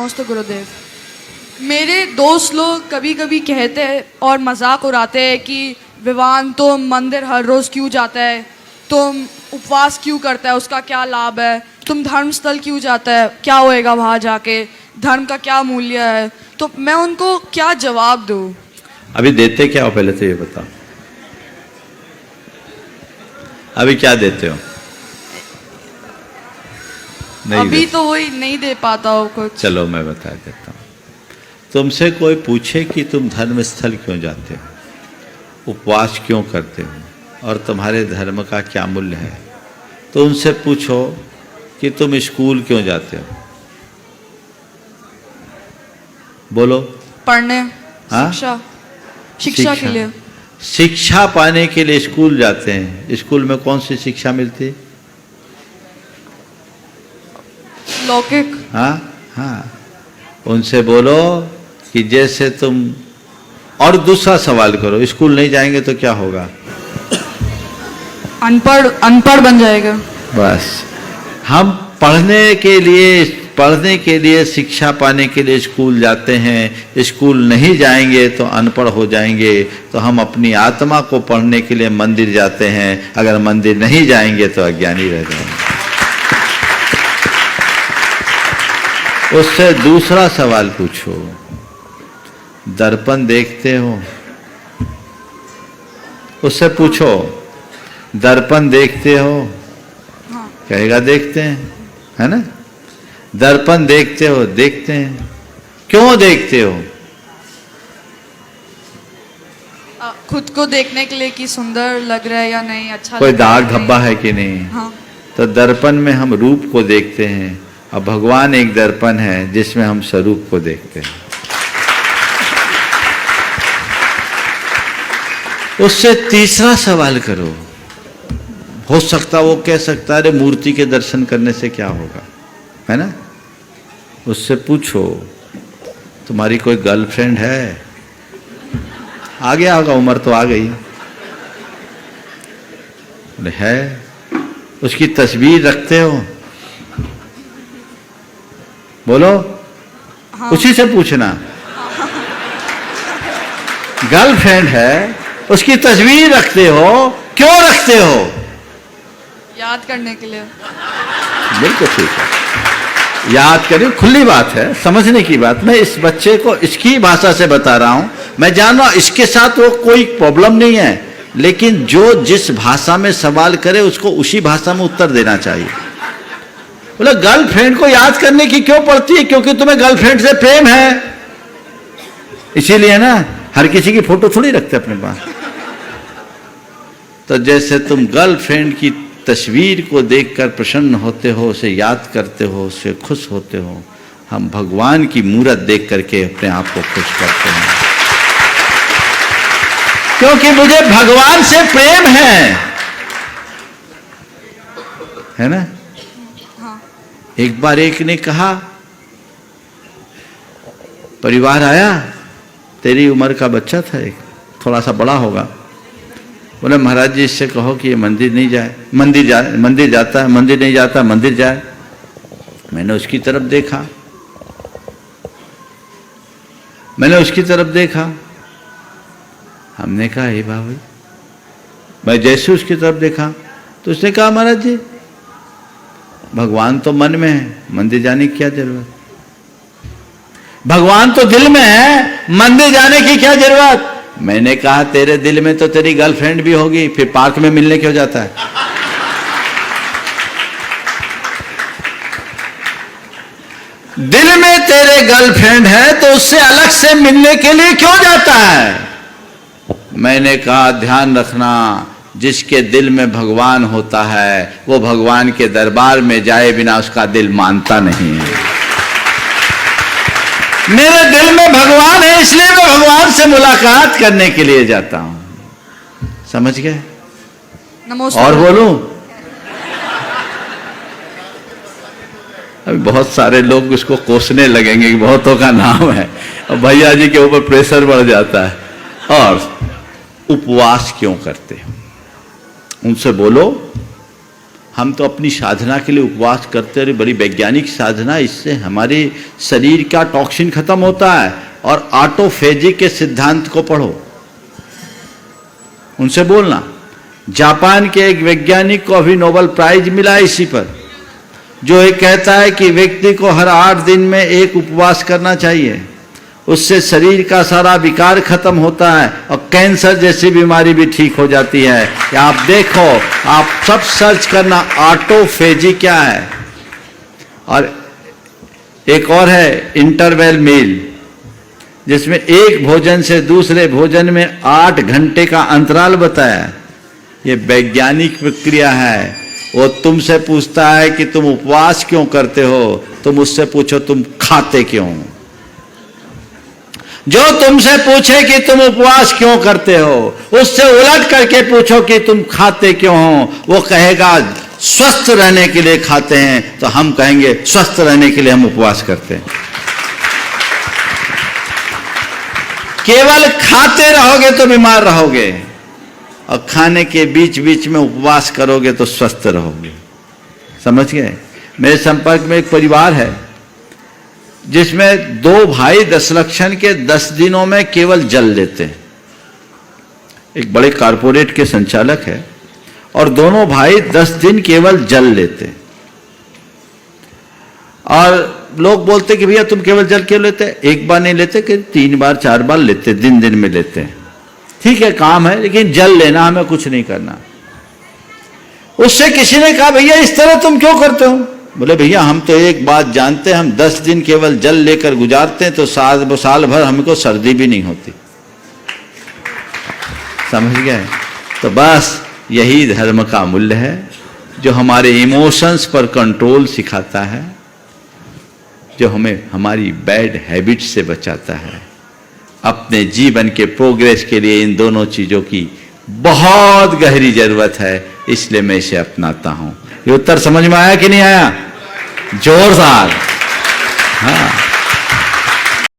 नमस्ते गुरुदेव। मेरे दोस्त लोग कभी कभी कहते हैं और मजाक उड़ाते हैं कि विवान तुम मंदिर हर रोज़ क्यों जाता है, तुम उपवास क्यों करता है, उसका क्या लाभ है, तुम धर्म स्थल क्यों जाता है, क्या होएगा वहाँ जाके, धर्म का क्या मूल्य है। तो मैं उनको क्या जवाब दूँ? अभी देते क्या हो पहले तो ये बताओ, अभी क्या देते हो? नहीं अभी तो वही नहीं दे पाता हो कुछ। चलो मैं बता देता हूँ। तुमसे कोई पूछे कि तुम धर्म स्थल क्यों जाते हो, उपवास क्यों करते हो और तुम्हारे धर्म का क्या मूल्य है, तो उनसे पूछो कि तुम स्कूल क्यों जाते हो। बोलो। पढ़ने, हाँ? शिक्षा के लिए। शिक्षा पाने के लिए स्कूल जाते हैं। स्कूल में कौन सी शिक्षा मिलती है? लौकिक। हाँ हाँ, उनसे बोलो कि जैसे तुम, और दूसरा सवाल करो, स्कूल नहीं जाएंगे तो क्या होगा? अनपढ़ बन जाएगा। बस, हम पढ़ने के लिए शिक्षा पाने के लिए स्कूल जाते हैं। स्कूल नहीं जाएंगे तो अनपढ़ हो जाएंगे। तो हम अपनी आत्मा को पढ़ने के लिए मंदिर जाते हैं। अगर मंदिर नहीं जाएंगे तो अज्ञानी रह जाएंगे। उससे दूसरा सवाल पूछो, दर्पण देखते हो? उससे पूछो, दर्पण देखते हो? हाँ। कहेगा देखते हैं, है ना। दर्पण देखते हो? देखते हैं। क्यों देखते हो? खुद को देखने के लिए कि सुंदर लग रहा है या नहीं, अच्छा कोई लग रहा है दाग धब्बा है कि नहीं। हाँ। तो दर्पण में हम रूप को देखते हैं और भगवान एक दर्पण है जिसमें हम स्वरूप को देखते हैं। उससे तीसरा सवाल करो। हो सकता वो कह सकता है अरे मूर्ति के दर्शन करने से क्या होगा, है ना। उससे पूछो, तुम्हारी कोई गर्लफ्रेंड है? आ गया होगा, उम्र तो आ गई है। उसकी तस्वीर रखते हो? बोलो। हाँ। उसी से पूछना। गर्लफ्रेंड है, उसकी तस्वीर रखते हो? क्यों रखते हो? याद करने के लिए। बिल्कुल ठीक है, याद करिए, खुली बात है, समझने की बात। मैं इस बच्चे को इसकी भाषा से बता रहा हूं। मैं जान रहा हूं इसके साथ वो कोई प्रॉब्लम नहीं है, लेकिन जो जिस भाषा में सवाल करे उसको उसी भाषा में उत्तर देना चाहिए। बोले गर्लफ्रेंड को याद करने की क्यों पड़ती है? क्योंकि तुम्हें गर्लफ्रेंड से प्रेम है, इसीलिए ना। हर किसी की फोटो थोड़ी रखते अपने पास। तो जैसे तुम गर्लफ्रेंड की तस्वीर को देखकर प्रसन्न होते हो, उसे याद करते हो, उससे खुश होते हो, हम भगवान की मूरत देख करके अपने आप को खुश करते हैं। क्योंकि मुझे भगवान से प्रेम है ना। हाँ। एक बार एक ने कहा, परिवार आया, तेरी उम्र का बच्चा था, एक थोड़ा सा बड़ा होगा। बोले महाराज जी इससे कहो कि ये मंदिर नहीं जाए। मंदिर जाता है, मंदिर नहीं जाता, मंदिर जाए। मैंने उसकी तरफ देखा, हमने कहा हे बाबा, मैं जैसे उसकी तरफ देखा तो उसने कहा महाराज जी भगवान तो मन में है, मंदिर जाने की क्या जरूरत? भगवान तो दिल में है, मंदिर जाने की क्या जरूरत? मैंने कहा तेरे दिल में तो तेरी गर्लफ्रेंड भी होगी, फिर पार्क में मिलने क्यों जाता है? दिल में तेरे गर्लफ्रेंड है तो उससे अलग से मिलने के लिए क्यों जाता है? मैंने कहा ध्यान रखना, जिसके दिल में भगवान होता है वो भगवान के दरबार में जाए बिना उसका दिल मानता नहीं है। मेरे दिल में भगवान है, इसलिए मैं भगवान से मुलाकात करने के लिए जाता हूं। समझ गए? और बोलूं? अभी बहुत सारे लोग उसको कोसने लगेंगे कि बहुतों का नाम है, और भैया जी के ऊपर प्रेशर बढ़ जाता है। और उपवास क्यों करते हो? उनसे बोलो हम तो अपनी साधना के लिए उपवास करते रहे, बड़ी वैज्ञानिक साधना, इससे हमारे शरीर का टॉक्सिन खत्म होता है। और ऑटोफेजी के सिद्धांत को पढ़ो, उनसे बोलना। जापान के एक वैज्ञानिक को अभी नोबेल प्राइज मिला इसी पर, जो ये कहता है कि व्यक्ति को हर 8 दिन में एक उपवास करना चाहिए, उससे शरीर का सारा विकार खत्म होता है और कैंसर जैसी बीमारी भी ठीक हो जाती है। आप देखो, आप सब सर्च करना ऑटोफेजी क्या है। और एक और है इंटरवल मील, जिसमें एक भोजन से दूसरे भोजन में 8 घंटे का अंतराल बताया। ये वैज्ञानिक प्रक्रिया है। वो तुमसे पूछता है कि तुम उपवास क्यों करते हो, तुम उससे पूछो तुम खाते क्यों। जो तुमसे पूछे कि तुम उपवास क्यों करते हो, उससे उलट करके पूछो कि तुम खाते क्यों हो। वो कहेगा स्वस्थ रहने के लिए खाते हैं, तो हम कहेंगे स्वस्थ रहने के लिए हम उपवास करते हैं। केवल खाते रहोगे तो बीमार रहोगे, और खाने के बीच बीच में उपवास करोगे तो स्वस्थ रहोगे। समझ गए? मेरे संपर्क में एक परिवार है जिसमें 2 भाई दशलक्षण के 10 दिनों में केवल जल लेते हैं। एक बड़े कारपोरेट के संचालक है और दोनों भाई 10 दिन केवल जल लेते हैं। और लोग बोलते कि भैया तुम केवल जल क्यों लेते? एक बार नहीं लेते कि 3 बार 4 बार लेते, दिन दिन में लेते हैं। ठीक है, काम है, लेकिन जल लेना, हमें कुछ नहीं करना। उससे किसी ने कहा भैया इस तरह तुम क्यों करते हो? बोले भैया हम तो एक बात जानते हैं, हम 10 दिन केवल जल लेकर गुजारते हैं तो साल भर हमको सर्दी भी नहीं होती। समझ गए? तो बस यही धर्म का मूल्य है, जो हमारे इमोशंस पर कंट्रोल सिखाता है, जो हमें हमारी बैड हैबिट से बचाता है। अपने जीवन के प्रोग्रेस के लिए इन दोनों चीजों की बहुत गहरी जरूरत है, इसलिए मैं इसे अपनाता हूं। ये उत्तर समझ में आया कि नहीं आया? जोरदार। हाँ।